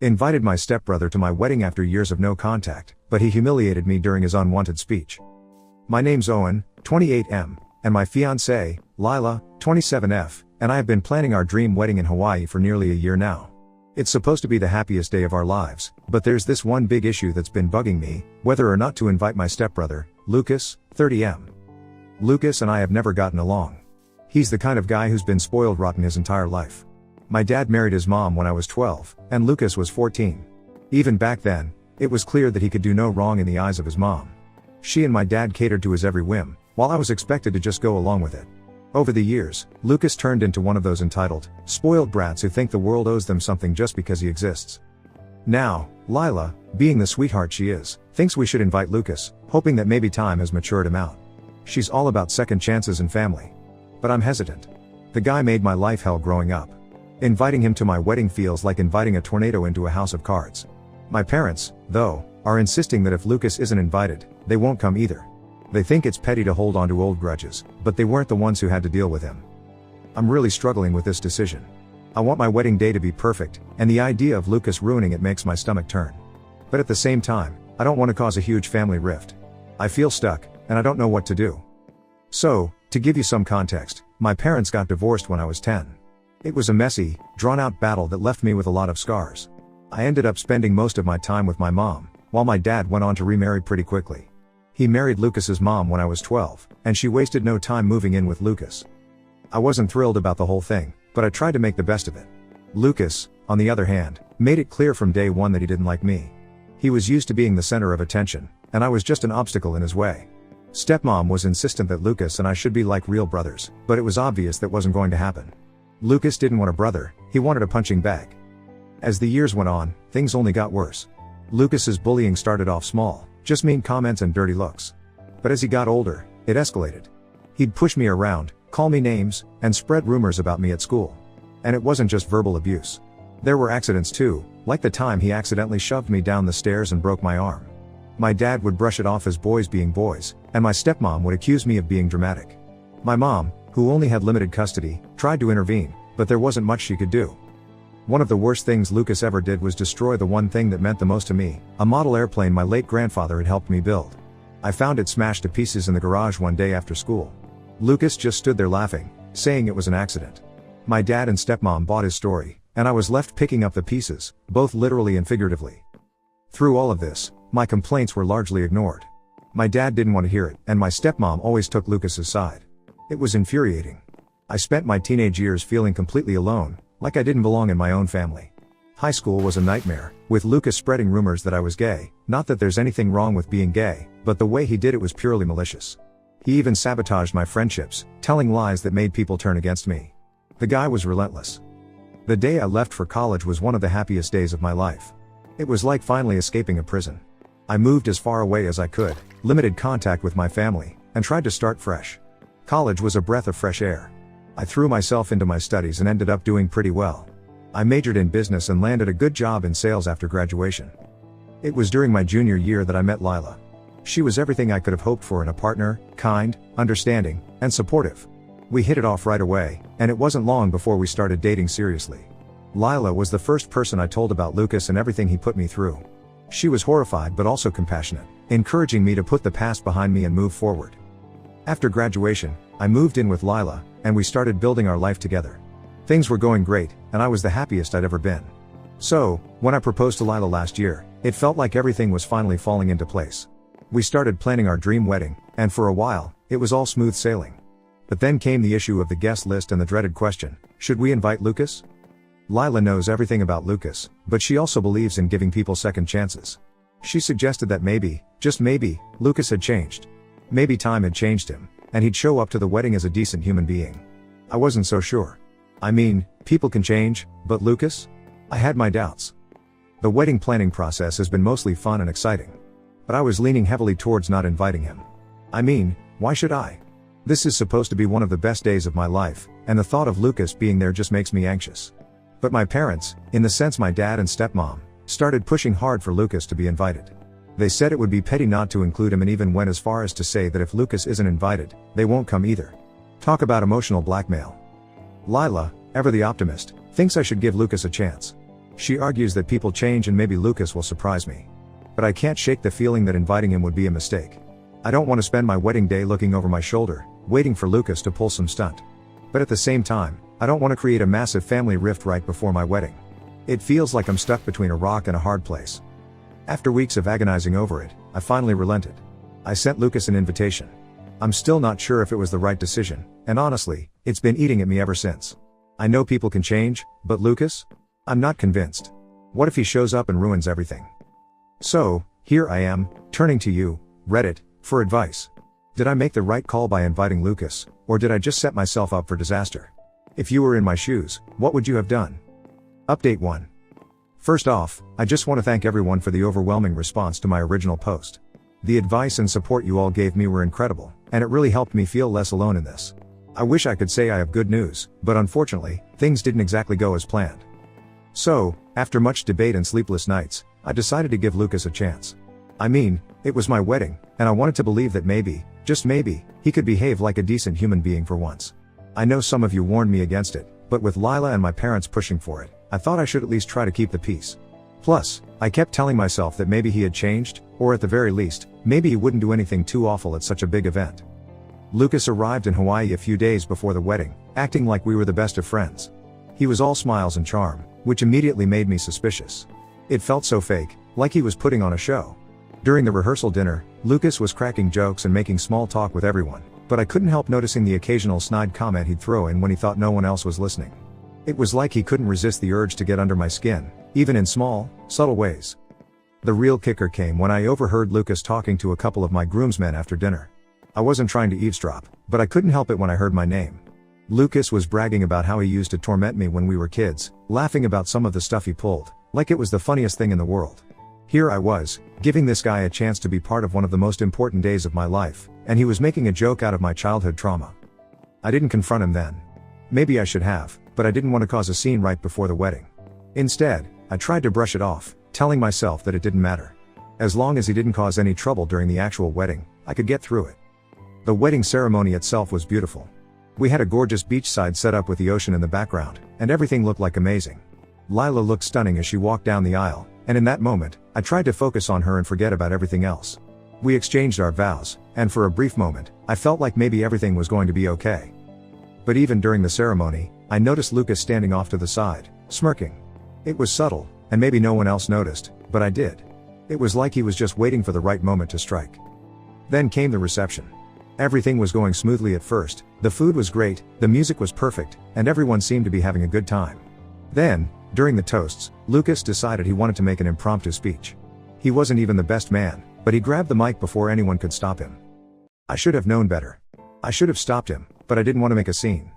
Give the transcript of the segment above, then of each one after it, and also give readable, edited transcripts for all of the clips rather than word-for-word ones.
Invited my stepbrother to my wedding after years of no contact, but he humiliated me during his unwanted speech. My name's Owen, 28M, and my fiancée, Lila, 27F, and I have been planning our dream wedding in Hawaii for nearly a year now. It's supposed to be the happiest day of our lives, but there's this one big issue that's been bugging me, whether or not to invite my stepbrother, Lucas, 30M. Lucas and I have never gotten along. He's the kind of guy who's been spoiled rotten his entire life. My dad married his mom when I was 12, and Lucas was 14. Even back then, it was clear that he could do no wrong in the eyes of his mom. She and my dad catered to his every whim, while I was expected to just go along with it. Over the years, Lucas turned into one of those entitled, spoiled brats who think the world owes them something just because he exists. Now, Lila, being the sweetheart she is, thinks we should invite Lucas, hoping that maybe time has matured him out. She's all about second chances and family. But I'm hesitant. The guy made my life hell growing up. Inviting him to my wedding feels like inviting a tornado into a house of cards. My parents, though, are insisting that if Lucas isn't invited, they won't come either. They think it's petty to hold on to old grudges, but they weren't the ones who had to deal with him. I'm really struggling with this decision. I want my wedding day to be perfect, and the idea of Lucas ruining it makes my stomach turn. But at the same time, I don't want to cause a huge family rift. I feel stuck, and I don't know what to do. So, to give you some context, my parents got divorced when I was 10. It was a messy, drawn-out battle that left me with a lot of scars. I ended up spending most of my time with my mom, while my dad went on to remarry pretty quickly. He married Lucas's mom when I was 12, and she wasted no time moving in with Lucas. I wasn't thrilled about the whole thing, but I tried to make the best of it. Lucas, on the other hand, made it clear from day one that he didn't like me. He was used to being the center of attention, and I was just an obstacle in his way. Stepmom was insistent that Lucas and I should be like real brothers, but it was obvious that wasn't going to happen. Lucas didn't want a brother, he wanted a punching bag. As the years went on, things only got worse. Lucas's bullying started off small, just mean comments and dirty looks. But as he got older, it escalated. He'd push me around, call me names, and spread rumors about me at school. And it wasn't just verbal abuse. There were accidents too, like the time he accidentally shoved me down the stairs and broke my arm. My dad would brush it off as boys being boys, and my stepmom would accuse me of being dramatic. My mom, who only had limited custody, tried to intervene, but there wasn't much she could do. One of the worst things Lucas ever did was destroy the one thing that meant the most to me, a model airplane my late grandfather had helped me build. I found it smashed to pieces in the garage one day after school. Lucas just stood there laughing, saying it was an accident. My dad and stepmom bought his story, and I was left picking up the pieces, both literally and figuratively. Through all of this, my complaints were largely ignored. My dad didn't want to hear it, and my stepmom always took Lucas's side. It was infuriating. I spent my teenage years feeling completely alone, like I didn't belong in my own family. High school was a nightmare, with Lucas spreading rumors that I was gay, not that there's anything wrong with being gay, but the way he did it was purely malicious. He even sabotaged my friendships, telling lies that made people turn against me. The guy was relentless. The day I left for college was one of the happiest days of my life. It was like finally escaping a prison. I moved as far away as I could, limited contact with my family, and tried to start fresh. College was a breath of fresh air. I threw myself into my studies and ended up doing pretty well. I majored in business and landed a good job in sales after graduation. It was during my junior year that I met Lila. She was everything I could have hoped for in a partner, kind, understanding, and supportive. We hit it off right away, and it wasn't long before we started dating seriously. Lila was the first person I told about Lucas and everything he put me through. She was horrified but also compassionate, encouraging me to put the past behind me and move forward. After graduation, I moved in with Lila, and we started building our life together. Things were going great, and I was the happiest I'd ever been. So, when I proposed to Lila last year, it felt like everything was finally falling into place. We started planning our dream wedding, and for a while, it was all smooth sailing. But then came the issue of the guest list and the dreaded question, should we invite Lucas? Lila knows everything about Lucas, but she also believes in giving people second chances. She suggested that maybe, just maybe, Lucas had changed. Maybe time had changed him, and he'd show up to the wedding as a decent human being. I wasn't so sure. I mean, people can change, but Lucas? I had my doubts. The wedding planning process has been mostly fun and exciting. But I was leaning heavily towards not inviting him. I mean, why should I? This is supposed to be one of the best days of my life, and the thought of Lucas being there just makes me anxious. But my parents, in the sense my dad and stepmom, started pushing hard for Lucas to be invited. They said it would be petty not to include him and even went as far as to say that if Lucas isn't invited, they won't come either. Talk about emotional blackmail. Lila, ever the optimist, thinks I should give Lucas a chance. She argues that people change and maybe Lucas will surprise me. But I can't shake the feeling that inviting him would be a mistake. I don't want to spend my wedding day looking over my shoulder, waiting for Lucas to pull some stunt. But at the same time, I don't want to create a massive family rift right before my wedding. It feels like I'm stuck between a rock and a hard place. After weeks of agonizing over it, I finally relented. I sent Lucas an invitation. I'm still not sure if it was the right decision, and honestly, it's been eating at me ever since. I know people can change, but Lucas? I'm not convinced. What if he shows up and ruins everything? So, here I am, turning to you, Reddit, for advice. Did I make the right call by inviting Lucas, or did I just set myself up for disaster? If you were in my shoes, what would you have done? Update 1. First off, I just want to thank everyone for the overwhelming response to my original post. The advice and support you all gave me were incredible, and it really helped me feel less alone in this. I wish I could say I have good news, but unfortunately, things didn't exactly go as planned. So, after much debate and sleepless nights, I decided to give Lucas a chance. I mean, it was my wedding, and I wanted to believe that maybe, just maybe, he could behave like a decent human being for once. I know some of you warned me against it, but with Lila and my parents pushing for it, I thought I should at least try to keep the peace. Plus, I kept telling myself that maybe he had changed, or at the very least, maybe he wouldn't do anything too awful at such a big event. Lucas arrived in Hawaii a few days before the wedding, acting like we were the best of friends. He was all smiles and charm, which immediately made me suspicious. It felt so fake, like he was putting on a show. During the rehearsal dinner, Lucas was cracking jokes and making small talk with everyone, but I couldn't help noticing the occasional snide comment he'd throw in when he thought no one else was listening. It was like he couldn't resist the urge to get under my skin, even in small, subtle ways. The real kicker came when I overheard Lucas talking to a couple of my groomsmen after dinner. I wasn't trying to eavesdrop, but I couldn't help it when I heard my name. Lucas was bragging about how he used to torment me when we were kids, laughing about some of the stuff he pulled, like it was the funniest thing in the world. Here I was, giving this guy a chance to be part of one of the most important days of my life, and he was making a joke out of my childhood trauma. I didn't confront him then. Maybe I should have, but I didn't want to cause a scene right before the wedding. Instead, I tried to brush it off, telling myself that it didn't matter. As long as he didn't cause any trouble during the actual wedding, I could get through it. The wedding ceremony itself was beautiful. We had a gorgeous beachside setup with the ocean in the background, and everything looked like amazing. Lila looked stunning as she walked down the aisle, and in that moment, I tried to focus on her and forget about everything else. We exchanged our vows, and for a brief moment, I felt like maybe everything was going to be okay. But even during the ceremony, I noticed Lucas standing off to the side, smirking. It was subtle, and maybe no one else noticed, but I did. It was like he was just waiting for the right moment to strike. Then came the reception. Everything was going smoothly at first, the food was great, the music was perfect, and everyone seemed to be having a good time. Then, during the toasts, Lucas decided he wanted to make an impromptu speech. He wasn't even the best man, but he grabbed the mic before anyone could stop him. I should have known better. I should have stopped him, but I didn't want to make a scene.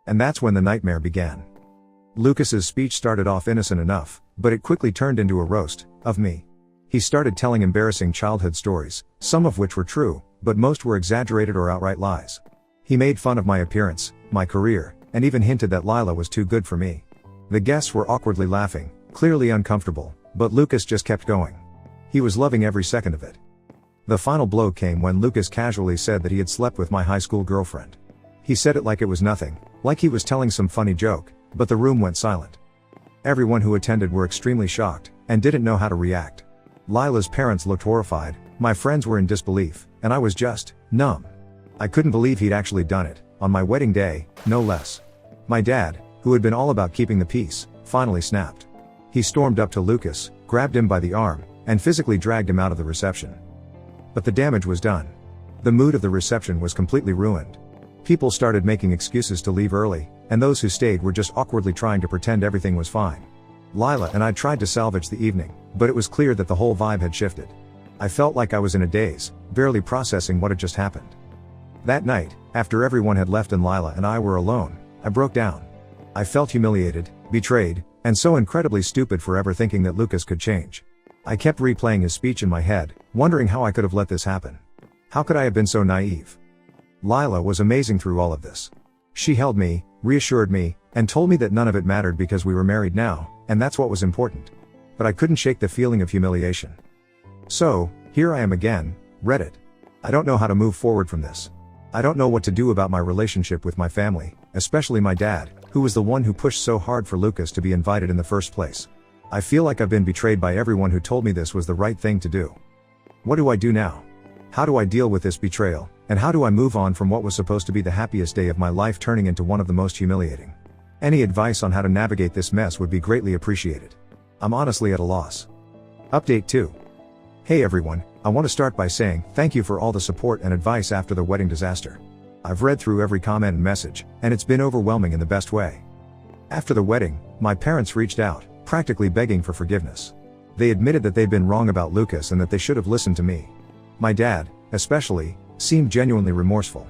And that's when the nightmare began. Lucas's speech started off innocent enough, but it quickly turned into a roast of me. He started telling embarrassing childhood stories, some of which were true, but most were exaggerated or outright lies. He made fun of my appearance, my career, and even hinted that Lila was too good for me. The guests were awkwardly laughing, clearly uncomfortable, but Lucas just kept going. He was loving every second of it. The final blow came when Lucas casually said that he had slept with my high school girlfriend. He said it like it was nothing, like he was telling some funny joke, but the room went silent. Everyone who attended were extremely shocked, and didn't know how to react. Lila's parents looked horrified, my friends were in disbelief, and I was just numb. I couldn't believe he'd actually done it, on my wedding day, no less. My dad, who had been all about keeping the peace, finally snapped. He stormed up to Lucas, grabbed him by the arm, and physically dragged him out of the reception. But the damage was done. The mood of the reception was completely ruined. People started making excuses to leave early, and those who stayed were just awkwardly trying to pretend everything was fine. Lila and I tried to salvage the evening, but it was clear that the whole vibe had shifted. I felt like I was in a daze, barely processing what had just happened. That night, after everyone had left and Lila and I were alone, I broke down. I felt humiliated, betrayed, and so incredibly stupid for ever thinking that Lucas could change. I kept replaying his speech in my head, wondering how I could have let this happen. How could I have been so naive? Lila was amazing through all of this. She held me, reassured me, and told me that none of it mattered because we were married now, and that's what was important. But I couldn't shake the feeling of humiliation. So, here I am again, Reddit. I don't know how to move forward from this. I don't know what to do about my relationship with my family, especially my dad, who was the one who pushed so hard for Lucas to be invited in the first place. I feel like I've been betrayed by everyone who told me this was the right thing to do. What do I do now? How do I deal with this betrayal, and how do I move on from what was supposed to be the happiest day of my life turning into one of the most humiliating? Any advice on how to navigate this mess would be greatly appreciated. I'm honestly at a loss. Update 2. Hey everyone, I want to start by saying thank you for all the support and advice after the wedding disaster. I've read through every comment and message, and it's been overwhelming in the best way. After the wedding, my parents reached out, practically begging for forgiveness. They admitted that they'd been wrong about Lucas and that they should have listened to me. My dad, especially, seemed genuinely remorseful.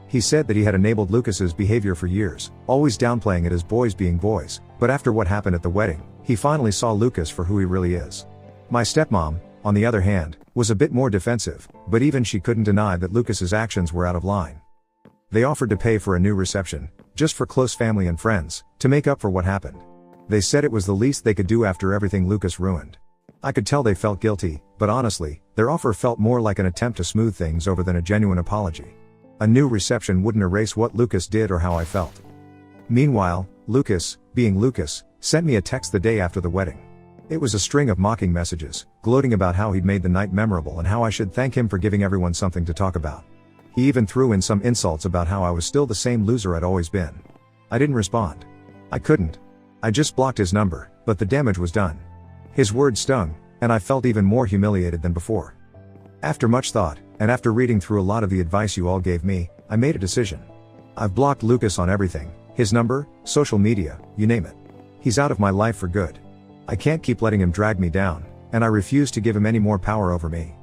He said that he had enabled Lucas's behavior for years, always downplaying it as boys being boys, but after what happened at the wedding, he finally saw Lucas for who he really is. My stepmom, on the other hand, was a bit more defensive, but even she couldn't deny that Lucas's actions were out of line. They offered to pay for a new reception, just for close family and friends, to make up for what happened. They said it was the least they could do after everything Lucas ruined. I could tell they felt guilty, but honestly, their offer felt more like an attempt to smooth things over than a genuine apology. A new reception wouldn't erase what Lucas did or how I felt. Meanwhile, Lucas, being Lucas, sent me a text the day after the wedding. It was a string of mocking messages, gloating about how he'd made the night memorable and how I should thank him for giving everyone something to talk about. He even threw in some insults about how I was still the same loser I'd always been. I didn't respond. I couldn't. I just blocked his number, but the damage was done. His words stung, and I felt even more humiliated than before. After much thought, and after reading through a lot of the advice you all gave me, I made a decision. I've blocked Lucas on everything, his number, social media, you name it. He's out of my life for good. I can't keep letting him drag me down, and I refuse to give him any more power over me.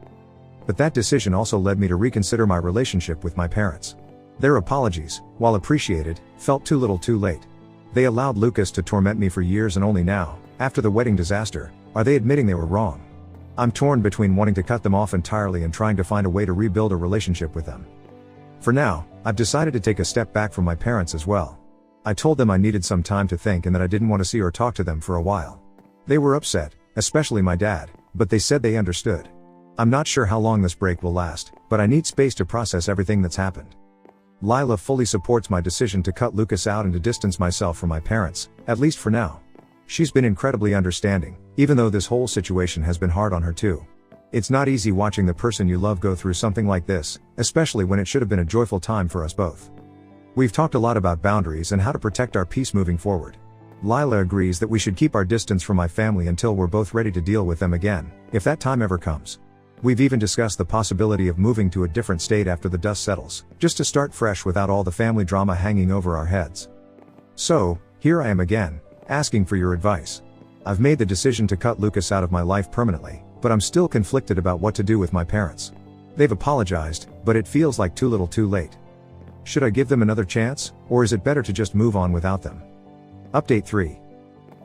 But that decision also led me to reconsider my relationship with my parents. Their apologies, while appreciated, felt too little too late. They allowed Lucas to torment me for years, and only now, after the wedding disaster, are they admitting they were wrong. I'm torn between wanting to cut them off entirely and trying to find a way to rebuild a relationship with them. For now, I've decided to take a step back from my parents as well. I told them I needed some time to think and that I didn't want to see or talk to them for a while. They were upset, especially my dad, but they said they understood. I'm not sure how long this break will last, but I need space to process everything that's happened. Lila fully supports my decision to cut Lucas out and to distance myself from my parents, at least for now. She's been incredibly understanding, even though this whole situation has been hard on her too. It's not easy watching the person you love go through something like this, especially when it should have been a joyful time for us both. We've talked a lot about boundaries and how to protect our peace moving forward. Lila agrees that we should keep our distance from my family until we're both ready to deal with them again, if that time ever comes. We've even discussed the possibility of moving to a different state after the dust settles, just to start fresh without all the family drama hanging over our heads. So, here I am again, asking for your advice. I've made the decision to cut Lucas out of my life permanently, but I'm still conflicted about what to do with my parents. They've apologized, but it feels like too little too late. Should I give them another chance, or is it better to just move on without them? Update 3.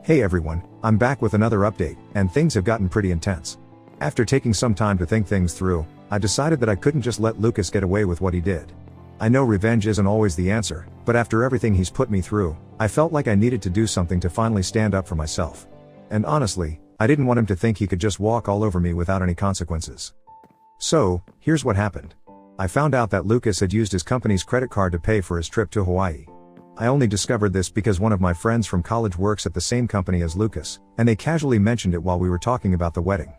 Hey everyone, I'm back with another update, and things have gotten pretty intense. After taking some time to think things through, I decided that I couldn't just let Lucas get away with what he did. I know revenge isn't always the answer, but after everything he's put me through, I felt like I needed to do something to finally stand up for myself. And honestly, I didn't want him to think he could just walk all over me without any consequences. So, here's what happened. I found out that Lucas had used his company's credit card to pay for his trip to Hawaii. I only discovered this because one of my friends from college works at the same company as Lucas, and they casually mentioned it while we were talking about the wedding.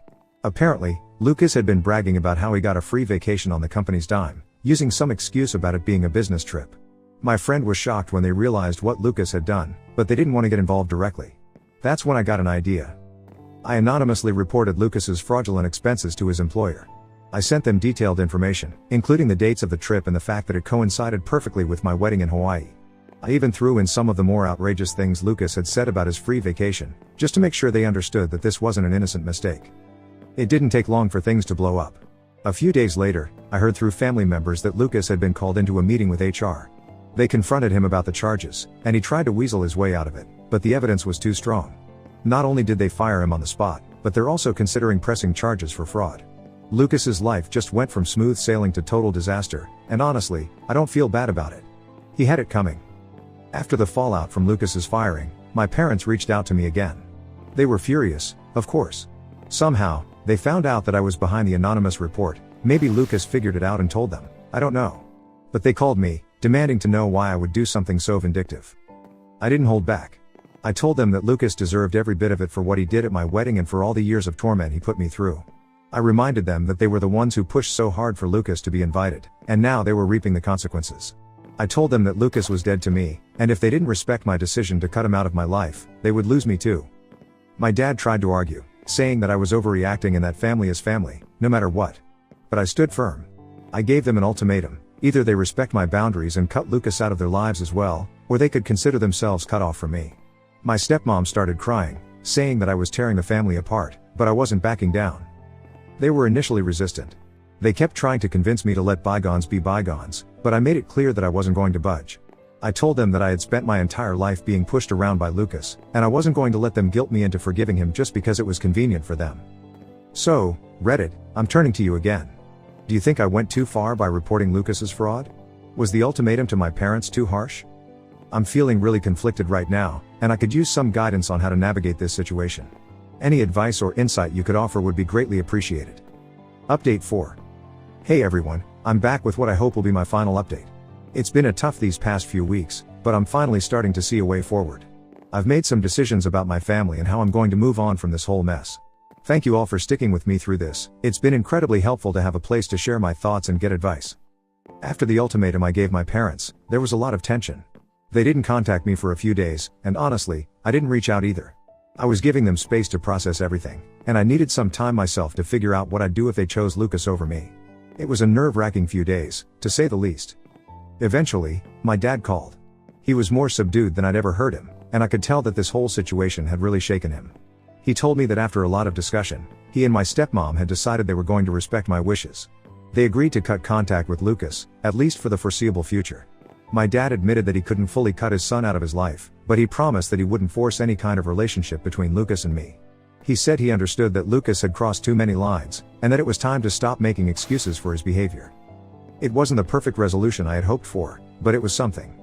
Apparently, Lucas had been bragging about how he got a free vacation on the company's dime, using some excuse about it being a business trip. My friend was shocked when they realized what Lucas had done, but they didn't want to get involved directly. That's when I got an idea. I anonymously reported Lucas's fraudulent expenses to his employer. I sent them detailed information, including the dates of the trip and the fact that it coincided perfectly with my wedding in Hawaii. I even threw in some of the more outrageous things Lucas had said about his free vacation, just to make sure they understood that this wasn't an innocent mistake. It didn't take long for things to blow up. A few days later, I heard through family members that Lucas had been called into a meeting with HR. They confronted him about the charges, and he tried to weasel his way out of it, but the evidence was too strong. Not only did they fire him on the spot, but they're also considering pressing charges for fraud. Lucas's life just went from smooth sailing to total disaster, and honestly, I don't feel bad about it. He had it coming. After the fallout from Lucas's firing, my parents reached out to me again. They were furious, of course. Somehow, they found out that I was behind the anonymous report. Maybe Lucas figured it out and told them, I don't know. But they called me, demanding to know why I would do something so vindictive. I didn't hold back. I told them that Lucas deserved every bit of it for what he did at my wedding and for all the years of torment he put me through. I reminded them that they were the ones who pushed so hard for Lucas to be invited, and now they were reaping the consequences. I told them that Lucas was dead to me, and if they didn't respect my decision to cut him out of my life, they would lose me too. My dad tried to argue, saying that I was overreacting and that family is family, no matter what. But I stood firm. I gave them an ultimatum: either they respect my boundaries and cut Lucas out of their lives as well, or they could consider themselves cut off from me. My stepmom started crying, saying that I was tearing the family apart, but I wasn't backing down. They were initially resistant. They kept trying to convince me to let bygones be bygones, but I made it clear that I wasn't going to budge. I told them that I had spent my entire life being pushed around by Lucas, and I wasn't going to let them guilt me into forgiving him just because it was convenient for them. So, Reddit, I'm turning to you again. Do you think I went too far by reporting Lucas's fraud? Was the ultimatum to my parents too harsh? I'm feeling really conflicted right now, and I could use some guidance on how to navigate this situation. Any advice or insight you could offer would be greatly appreciated. Update 4. Hey everyone, I'm back with what I hope will be my final update. It's been a tough these past few weeks, but I'm finally starting to see a way forward. I've made some decisions about my family and how I'm going to move on from this whole mess. Thank you all for sticking with me through this. It's been incredibly helpful to have a place to share my thoughts and get advice. After the ultimatum I gave my parents, there was a lot of tension. They didn't contact me for a few days, and honestly, I didn't reach out either. I was giving them space to process everything, and I needed some time myself to figure out what I'd do if they chose Lucas over me. It was a nerve-wracking few days, to say the least. Eventually, my dad called. He was more subdued than I'd ever heard him, and I could tell that this whole situation had really shaken him. He told me that after a lot of discussion, he and my stepmom had decided they were going to respect my wishes. They agreed to cut contact with Lucas, at least for the foreseeable future. My dad admitted that he couldn't fully cut his son out of his life, but he promised that he wouldn't force any kind of relationship between Lucas and me. He said he understood that Lucas had crossed too many lines, and that it was time to stop making excuses for his behavior. It wasn't the perfect resolution I had hoped for, but it was something.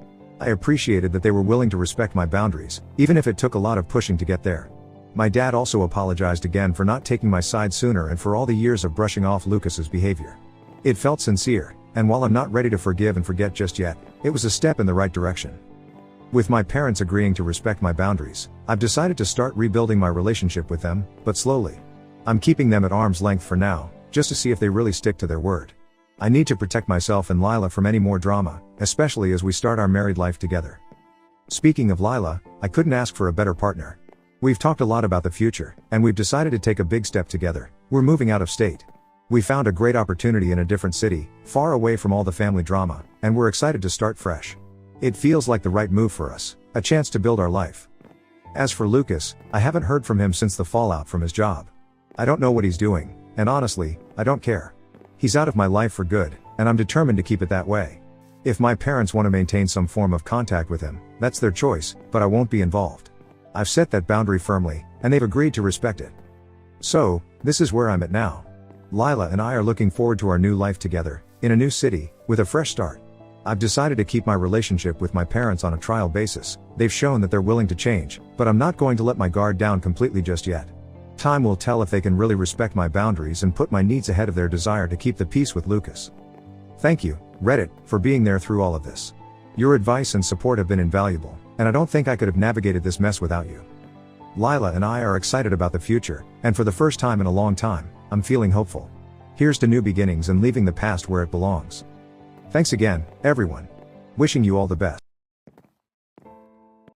I appreciated that they were willing to respect my boundaries, even if it took a lot of pushing to get there. My dad also apologized again for not taking my side sooner and for all the years of brushing off Lucas's behavior. It felt sincere, and while I'm not ready to forgive and forget just yet, it was a step in the right direction. With my parents agreeing to respect my boundaries, I've decided to start rebuilding my relationship with them, but slowly. I'm keeping them at arm's length for now, just to see if they really stick to their word. I need to protect myself and Lila from any more drama, especially as we start our married life together. Speaking of Lila, I couldn't ask for a better partner. We've talked a lot about the future, and we've decided to take a big step together. We're moving out of state. We found a great opportunity in a different city, far away from all the family drama, and we're excited to start fresh. It feels like the right move for us, a chance to build our life. As for Lucas, I haven't heard from him since the fallout from his job. I don't know what he's doing, and honestly, I don't care. He's out of my life for good, and I'm determined to keep it that way. If my parents want to maintain some form of contact with him, that's their choice, but I won't be involved. I've set that boundary firmly, and they've agreed to respect it. So, this is where I'm at now. Lila and I are looking forward to our new life together, in a new city, with a fresh start. I've decided to keep my relationship with my parents on a trial basis. They've shown that they're willing to change, but I'm not going to let my guard down completely just yet. Time will tell if they can really respect my boundaries and put my needs ahead of their desire to keep the peace with Lucas. Thank you, Reddit, for being there through all of this. Your advice and support have been invaluable, and I don't think I could have navigated this mess without you. Lila and I are excited about the future, and for the first time in a long time, I'm feeling hopeful. Here's to new beginnings and leaving the past where it belongs. Thanks again, everyone. Wishing you all the best.